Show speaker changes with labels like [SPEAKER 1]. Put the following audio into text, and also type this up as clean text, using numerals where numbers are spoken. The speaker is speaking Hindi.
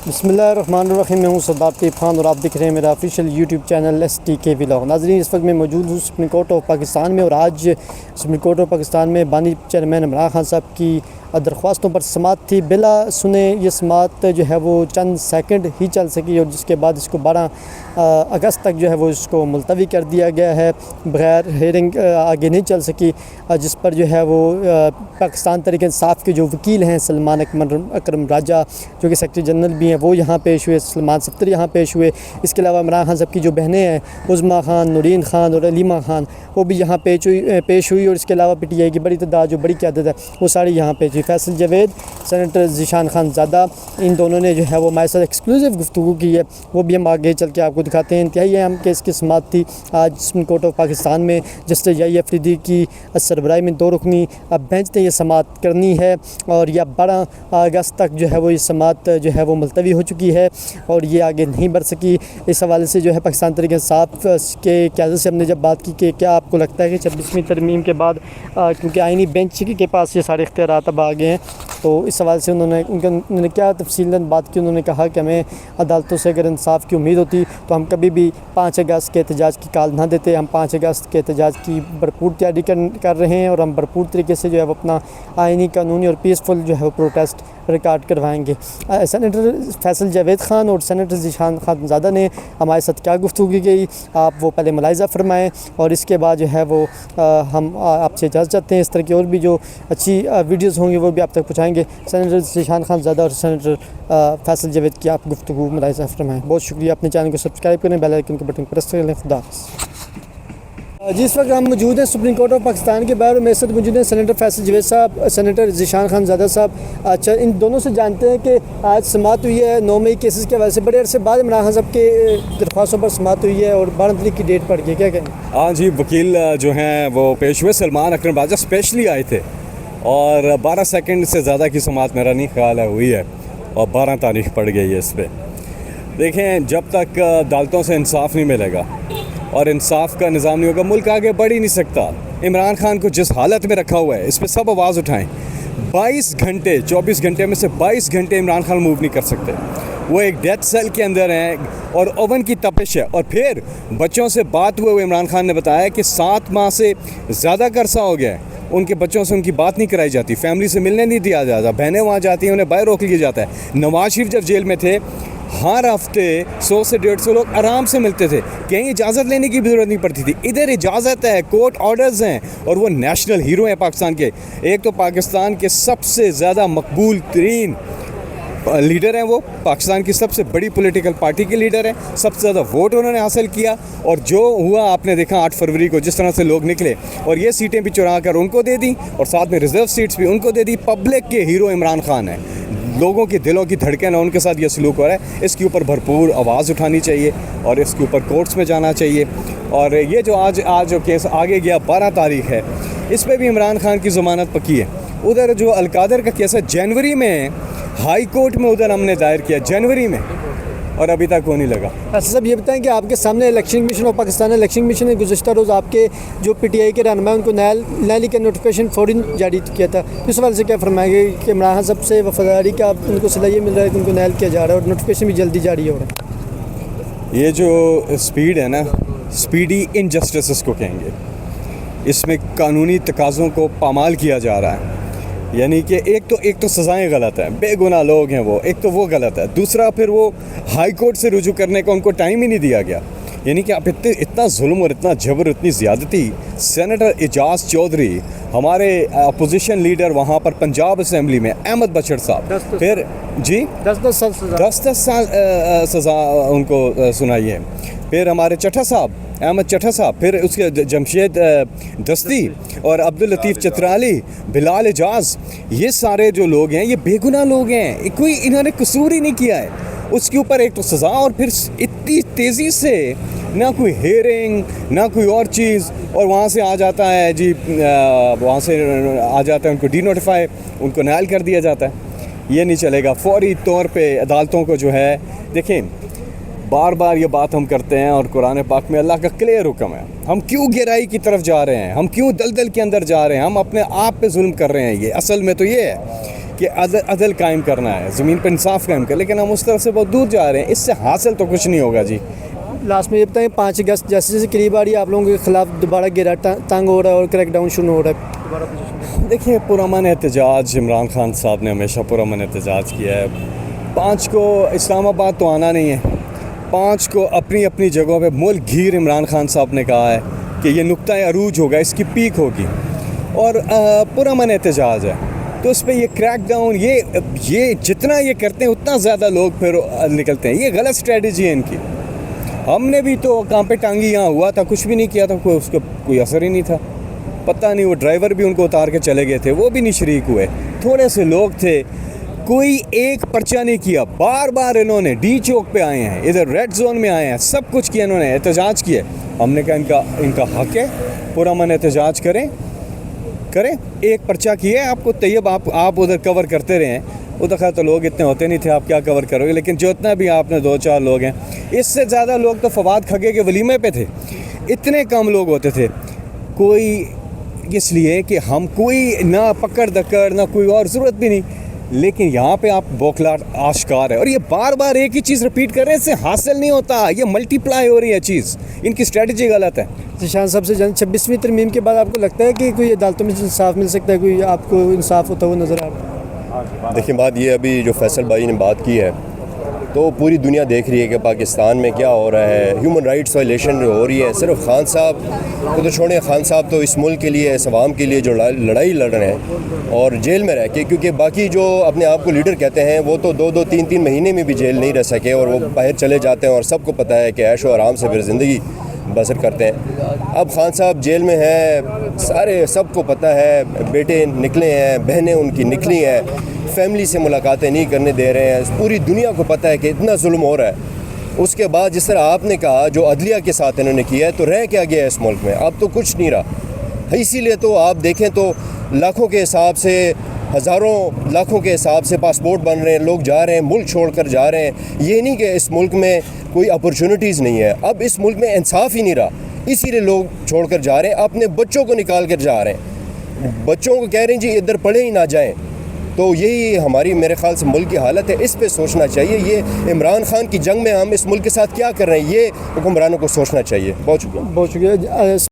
[SPEAKER 1] बिस्मिल्लाहिर्रहमानिर्रहीम। मैं हूं सरदार तैयब खान और आप देख रहे हैं मेरा official YouTube channel STK vlog. नाज़रीन, इस वक्त मैं मौजूद हूं सुप्रीम कोर्ट ऑफ पाकिस्तान में और आज सुप्रीम कोर्ट ऑफ पाकिस्तान में बानी चेयरमैन इमरान खान साहब की दरख्वास्तों पर समाअत थी। बिला सुने ये समाअत जो है वो चंद सेकंड ही चल सकी और जिसके बाद इसको 12 अगस्त तक जो है वो इसको मुलतवी कर दिया गया है। बगैर हेयरिंग आगे नहीं चल सकी, जिस पर जो है वो पाकिस्तान तहरीक इंसाफ के जो वकील हैं सलमान अकरम राजा, जो कि सेक्रेटरी जनरल भी हैं, वो यहाँ पेश हुए। सलमान सफ्तर यहाँ पेश हुए। इसके अलावा इमरान खान साहब की जो बहनें हैं उज़्मा खान, नूरीन खान और अलीमा खान, वो भी यहाँ पेश हुई। और इसके अलावा PTI की बड़ी तादाद, जो बड़ी क़यादत है, वो सारी यहाँ पेश हुई। फैसल जावेद, सेनेटर ज़ीशान खानज़ादा, इन दोनों ने जो है वो हमारे साथ एक्सक्लूसिव गुफ्तगू की है, वो भी हम आगे चल के आपको दिखाते हैं। इंतहाई अहम केस की समाअत थी आज सुप्रीम कोर्ट ऑफ पाकिस्तान में। जस्टिस YE अफरीदी की सरबराही में 2 रुकनी बेंच ने यह समाअत करनी है और यह 12 अगस्त तक जो है वो ये समाअत जो है वो मुलतवी हो चुकी है और ये आगे नहीं बढ़ सकी। इस हवाले से जो है पाकिस्तान तहरीक इंसाफ के क़यादत से हमने जब बात की कि क्या आपको लगता है कि 26वीं तरमीम के बाद क्योंकि आइनी बेंच के पास ये सारे इख्तियारात अब आ गए हैं, तो इस सवाल से उन्होंने क्या तफसीलन बात की। उन्होंने कहा कि हमें अदालतों से अगर इंसाफ की उम्मीद होती तो हम कभी भी 5 अगस्त के एहतजाज की कॉल ना देते। हम 5 अगस्त के एहतजाज की भरपूर तैयारी कर रहे हैं और हम भरपूर तरीके से जो है वो अपना आइनी, कानूनी और पीसफुल जो है वो प्रोटेस्ट रिकॉर्ड करवाएंगे। सेनेटर फैसल जावेद ख़ान और सेनेटर ज़ीशान खानज़ादा ने हमारे साथ क्या गुफ्तगू की गई, आप वो पहले मुलाहिज़ा फरमाएँ और इसके बाद जो है वो हम आपसे इजाज़त चाहते हैं। इस तरह की और भी जो अच्छी वीडियोज़ होंगी वो भी आप तक पहुँचाएँगे। सेनेटर ज़ीशान खानज़ादा और सेनेटर फैसल जावेद की आप गुफ्तगू मुलाहिज़ा फरमाएँ। बहुत शुक्रिया। अपने चैनल को सब्सक्राइब करें, बेल आइकन के बटन प्रेस करें। खुदा हाफ़िज़। जिस वक्त हम मौजूद हैं सुप्रीम कोर्ट ऑफ पाकिस्तान के बाहर, मेरे साथ मौजूद हैं सेनेटर फैसल जावेद साहब, सेनेटर ज़ीशान खानज़ादा साहब। अच्छा, इन दोनों से जानते हैं कि आज समाअत हुई है 9 मई केसेस के हवाले से। बड़े अरसे बाद इमरान खान साहब के दरख्वास्तों पर समाअत हुई है और 12 तारीख की डेट पड़ गई, क्या कहें?
[SPEAKER 2] हाँ जी, वकील जो हैं वो पेश हुए। सलमान अकरम राजा स्पेशली आए थे और 12 सेकंड से ज़्यादा की समाअत मेरा नहीं ख्याल है हुई है और 12 तारीख पड़ गई है इस पर। देखें, जब तक अदालतों से इंसाफ नहीं मिलेगा और इंसाफ का निज़ाम नहीं होगा, मुल्क आगे बढ़ ही नहीं सकता। इमरान खान को जिस हालत में रखा हुआ है, इस पर सब आवाज़ उठाएं। 22 घंटे, 24 घंटे में से 22 घंटे इमरान खान मूव नहीं कर सकते। वो एक डेथ सेल के अंदर हैं और ओवन की तपिश है। और फिर बच्चों से बात हुए इमरान खान ने बताया कि 7 माह से ज़्यादा का अरसा हो गया है, उनके बच्चों से उनकी बात नहीं कराई जाती, फैमिली से मिलने नहीं दिया जाता, बहनें वहाँ जाती हैं, उन्हें बाहर रोक लिया जाता है। नवाज शरीफ जब जेल में थे, हर हफ्ते 100 से 150 लोग आराम से मिलते थे, कहीं इजाज़त लेने की भी ज़रूरत नहीं पड़ती थी। इधर इजाज़त है, कोर्ट ऑर्डर्स हैं और वो नेशनल हीरो हैं पाकिस्तान के। एक तो पाकिस्तान के सबसे ज़्यादा मकबूल तरीन लीडर हैं, वो पाकिस्तान की सबसे बड़ी पॉलिटिकल पार्टी के लीडर हैं, सबसे ज़्यादा वोट उन्होंने हासिल किया। और जो हुआ आपने देखा 8 फरवरी को, जिस तरह से लोग निकले और ये सीटें भी चुरा कर उनको दे दी और साथ में रिजर्व सीट्स भी उनको दे दी। पब्लिक के हीरो इमरान खान है, लोगों की दिलों की धड़कन है, उनके साथ ये सलूक हो रहा है। इसके ऊपर भरपूर आवाज़ उठानी चाहिए और इसके ऊपर कोर्ट्स में जाना चाहिए। और ये जो आज जो केस आगे गया 12 तारीख है, इस पर भी इमरान खान की ज़मानत पक्की है। उधर जो अलकादर का केस है, जनवरी में हाई कोर्ट में उधर हमने दायर किया, जनवरी में, और अभी तक वो नहीं लगा।
[SPEAKER 1] अच्छा साहब, ये बताएं कि आपके सामने election commission of Pakistan election commission ने गुज़श्ता रोज़ आपके जो PTI के रहनुमा उनको न्यायालय का नोटिफिकेशन फ़ौरन जारी किया था। इस सवाल से क्या फरमाएंगे कि इमरान खान साहब से वफादारी का उनको सलाह ये मिल रहा है कि उनको न्यायालय किया जा रहा है और नोटिफिकेशन भी जल्दी जारी हो रहा है?
[SPEAKER 2] ये जो स्पीड है ना, स्पीडी इनजस्टिस इसको कहेंगे। इसमें कानूनी तकाज़ों को पामाल किया जा रहा है। यानी कि एक तो सज़ाएं गलत हैं, बेगुनाह लोग हैं वो, एक तो वो गलत है। दूसरा फिर वो हाई कोर्ट से रुजू करने का उनको टाइम ही नहीं दिया गया। यानी कि आप इतना जुल्म और इतना जबर, इतनी ज़्यादती। सेनेटर एजाज चौधरी, हमारे अपोजिशन लीडर वहाँ पर पंजाब असम्बली में, अहमद बशर साहब, फिर जी 10 साल सज़ा उनको सुनाई है। फिर हमारे चट्टा साहब, अहमद चट्टा साहब, फिर उसके जमशेद दस्ती और अब्दुल लतीफ़ चतराली, बिलाल एजाज, ये सारे जो लोग हैं ये बेगुनाह लोग हैं, कोई इन्होंने कसूर ही नहीं किया है। उसके ऊपर एक तो सज़ा और फिर इतनी तेज़ी से ना कोई हेयरिंग ना कोई और चीज़, और वहाँ से आ जाता है जी, वहाँ से आ जाता है, उनको डी नोटिफाई, उनको नायल कर दिया जाता है। ये नहीं चलेगा। फौरी तौर पे अदालतों को जो है, देखें, बार बार ये बात हम करते हैं और कुरान पाक में अल्लाह का क्लियर हुक्म है। हम क्यों गहराई की तरफ जा रहे हैं, हम क्यों दलदल के अंदर जा रहे हैं, हम अपने आप पे जुल्म कर रहे हैं। ये असल में तो ये है कि अदल कायम करना है, ज़मीन पर इंसाफ कायम कर, लेकिन हम उस तरफ से बहुत दूर जा रहे हैं। इससे हासिल तो कुछ नहीं होगा जी।
[SPEAKER 1] लास्ट में ये बताएं 5 अगस्त जैसे जैसे करीब आ रही है आप लोगों के खिलाफ दोबारा घेरा तंग हो रहा है और क्रैकडाउन शुरू हो रहा है दोबारा पोजीशन?
[SPEAKER 2] देखिए, पुरअमन एहतजाज इमरान खान साहब ने हमेशा पुरअमन एहतजाज किया है। 5 को इस्लामाबाद तो आना नहीं है, 5 को अपनी अपनी जगहों पे मुल्क घीर इमरान खान साहब ने कहा है कि ये नुक्ता अरूज होगा, इसकी पीक होगी और पुरअमन एहतजाज है। तो उस पर ये क्रैकडाउन, ये जितना ये करते हैं उतना ज़्यादा लोग फिर निकलते हैं। ये गलत स्ट्रेटजी है इनकी। हमने भी तो काम पे टांगी यहाँ हुआ था, कुछ भी नहीं किया था, उसका कोई असर ही नहीं था। पता नहीं वो ड्राइवर भी उनको उतार के चले गए थे, वो भी नहीं शरीक हुए। थोड़े से लोग थे, कोई एक पर्चा नहीं किया। बार बार इन्होंने डी चौक पे आए हैं, इधर रेड जोन में आए हैं, सब कुछ किया इन्होंने, एहतजाज किए। हमने कहा इनका हक है, पुरअमन एहतजाज करें। एक पर्चा किया आपको तैयब, आप उधर कवर करते रहे हैं। उधर खैर तो लोग इतने होते नहीं थे, आप क्या कवर करोगे, लेकिन जो इतना भी आपने 2-4 लोग हैं, इससे ज़्यादा लोग तो फवाद खगे के वलीमे पे थे। इतने कम लोग होते थे, कोई इसलिए कि हम कोई ना पकड़ दकड़ ना कोई और ज़रूरत भी नहीं। लेकिन यहाँ पे आप बौखलाहट आश्कार है और ये बार बार एक ही चीज़ रिपीट कर रहे हैं, इससे हासिल नहीं होता, ये मल्टीप्लाई हो रही है चीज़। इनकी स्ट्रेटजी गलत है।
[SPEAKER 1] ज़ीशान साहब से 26वीं तरमीम के बाद आपको लगता है कि कोई अदालतों में इंसाफ मिल सकता है, कोई आपको इंसाफ होता हुआ नज़र आ रहा है?
[SPEAKER 3] देखिए, बात ये अभी जो फैसल भाई ने बात की है, तो पूरी दुनिया देख रही है कि पाकिस्तान में क्या हो रहा है। ह्यूमन राइट्स वायलेशन हो रही है। सिर्फ खान साहब को तो छोड़ें, खान साहब तो इस मुल्क के लिए, इस अवाम के लिए जो लड़ाई लड़ रहे हैं और जेल में रह के, क्योंकि बाकी जो अपने आप को लीडर कहते हैं वो तो 2-2, 3-3 महीने में भी जेल नहीं रह सके और वो बाहर चले जाते हैं और सबको पता है कि ऐशो आराम से फिर ज़िंदगी बसर करते हैं। अब खान साहब जेल में हैं, सारे सबको पता है, बेटे निकले हैं, बहनें उनकी निकली हैं, फैमिली से मुलाकातें नहीं करने दे रहे हैं। पूरी दुनिया को पता है कि इतना जुल्म हो रहा है। उसके बाद जिस तरह आपने कहा जो अदलिया के साथ इन्होंने किया है, तो रह क्या गया इस मुल्क में? अब तो कुछ नहीं रहा। इसीलिए तो आप देखें तो लाखों के हिसाब से, हज़ारों लाखों के हिसाब से पासपोर्ट बन रहे हैं, लोग जा रहे हैं, मुल्क छोड़कर जा रहे हैं। ये नहीं कि इस मुल्क में कोई अपॉर्चुनिटीज़ नहीं है, अब इस मुल्क में इंसाफ ही नहीं रहा, इसीलिए लोग छोड़कर जा रहे हैं। अपने बच्चों को निकाल कर जा रहे हैं, बच्चों को कह रहे हैं जी इधर पढ़े ही ना जाएं। तो यही हमारी मेरे ख्याल से मुल्क की हालत है, इस पे सोचना चाहिए। ये इमरान खान की जंग में हम इस मुल्क के साथ क्या कर रहे हैं, ये हुक्मरानों को सोचना चाहिए। बहुत शुक्रिया।